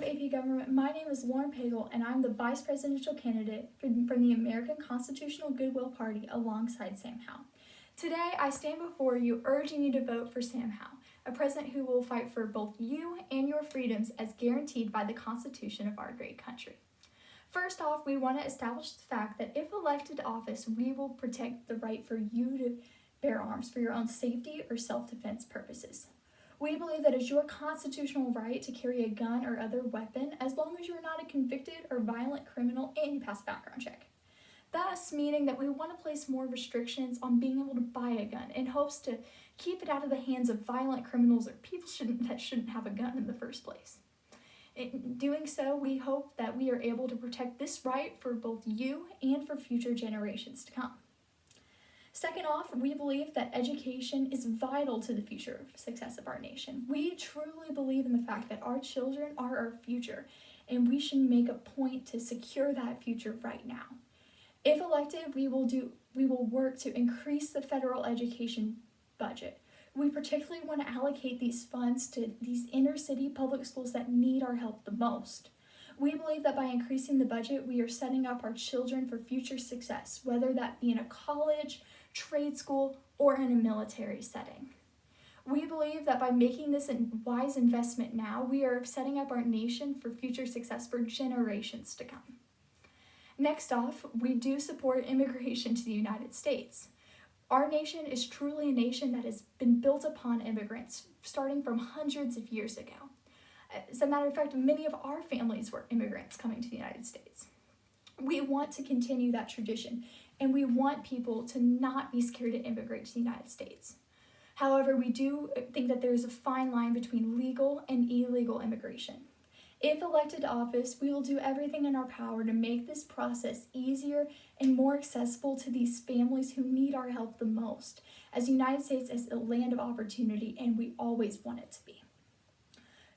AP Government. My name is Lauren Pagel, and I'm the Vice Presidential candidate from the American Constitutional Goodwill Party alongside Sam Howe. Today, I stand before you urging you to vote for Sam Howe, a president who will fight for both you and your freedoms as guaranteed by the Constitution of our great country. First off, we want to establish the fact that if elected to office, we will protect the right for you to bear arms for your own safety or self-defense purposes. We believe that it's your constitutional right to carry a gun or other weapon as long as you are not a convicted or violent criminal and you pass a background check. Thus, meaning that we want to place more restrictions on being able to buy a gun in hopes to keep it out of the hands of violent criminals or people that shouldn't have a gun in the first place. In doing so, we hope that we are able to protect this right for both you and for future generations to come. Second off, we believe that education is vital to the future success of our nation. We truly believe in the fact that our children are our future, and we should make a point to secure that future right now. If elected, we will work to increase the federal education budget. We particularly want to allocate these funds to these inner city public schools that need our help the most. We believe that by increasing the budget, we are setting up our children for future success, whether that be in a college, trade school, or in a military setting. We believe that by making this a wise investment now, we are setting up our nation for future success for generations to come. Next off, we do support immigration to the United States. Our nation is truly a nation that has been built upon immigrants, starting from hundreds of years ago. As a matter of fact, many of our families were immigrants coming to the United States. We want to continue that tradition, and we want people to not be scared to immigrate to the United States. However, we do think that there is a fine line between legal and illegal immigration. If elected to office, we will do everything in our power to make this process easier and more accessible to these families who need our help the most, as the United States is a land of opportunity, and we always want it to be.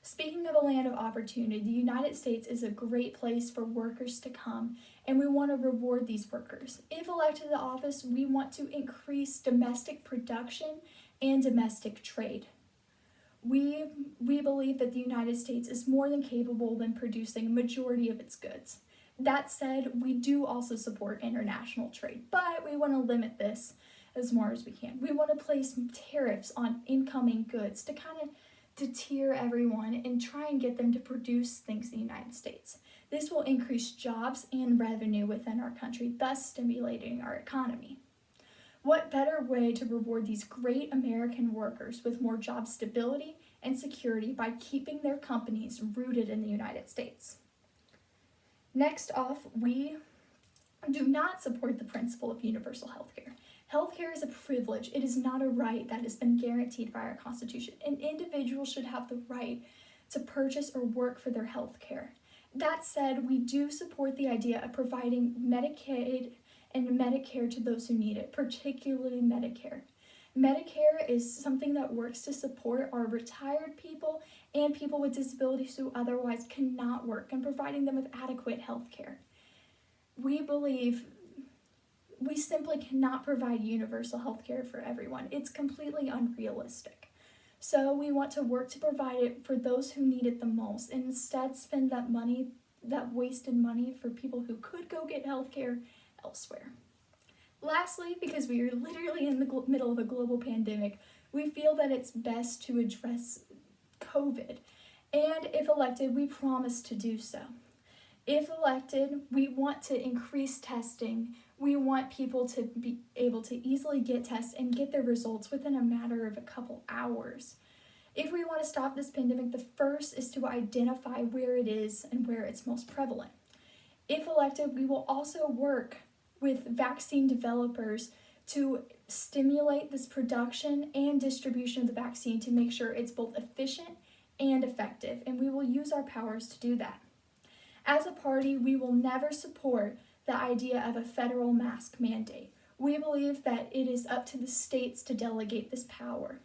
Speaking of a land of opportunity, the United States is a great place for workers to come, and we want to reward these workers. If elected to office, we want to increase domestic production and domestic trade. We believe that the United States is more than capable than producing a majority of its goods. That said, we do also support international trade, but we want to limit this as more as we can. We want to place tariffs on incoming goods to kind of deter everyone and try and get them to produce things in the United States. This will increase jobs and revenue within our country, thus stimulating our economy. What better way to reward these great American workers with more job stability and security by keeping their companies rooted in the United States? Next off, we do not support the principle of universal health care. Healthcare is a privilege. It is not a right that has been guaranteed by our Constitution. An individual should have the right to purchase or work for their health care. That said, we do support the idea of providing Medicaid and Medicare to those who need it, particularly Medicare. Medicare is something that works to support our retired people and people with disabilities who otherwise cannot work, and providing them with adequate health care. We believe we simply cannot provide universal health care for everyone. It's completely unrealistic. So we want to work to provide it for those who need it the most, and instead spend that money, that wasted money, for people who could go get health care elsewhere. Lastly, because we are literally in the middle of a global pandemic, we feel that it's best to address COVID. And if elected, we promise to do so. If elected, we want to increase testing. We want people to be able to easily get tests and get their results within a matter of a couple hours. If we want to stop this pandemic, the first is to identify where it is and where it's most prevalent. If elected, we will also work with vaccine developers to stimulate this production and distribution of the vaccine to make sure it's both efficient and effective, and we will use our powers to do that. As a party, we will never support the idea of a federal mask mandate. We believe that it is up to the states to delegate this power.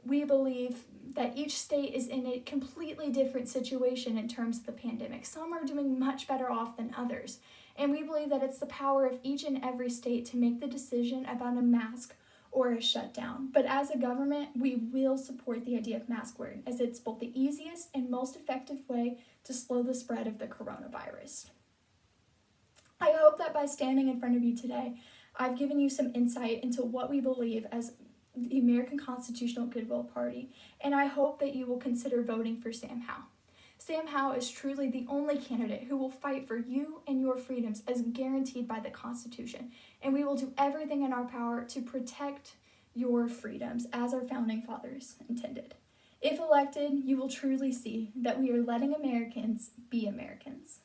We believe that each state is in a completely different situation in terms of the pandemic. Some are doing much better off than others, and we believe that it's the power of each and every state to make the decision about a mask or a shutdown. But as a government, we will support the idea of mask wearing, as it's both the easiest and most effective way to slow the spread of the coronavirus. I hope that by standing in front of you today, I've given you some insight into what we believe as the American Constitutional Goodwill Party, and I hope that you will consider voting for Sam Howe. Sam Howe is truly the only candidate who will fight for you and your freedoms as guaranteed by the Constitution, and we will do everything in our power to protect your freedoms as our founding fathers intended. If elected, you will truly see that we are letting Americans be Americans.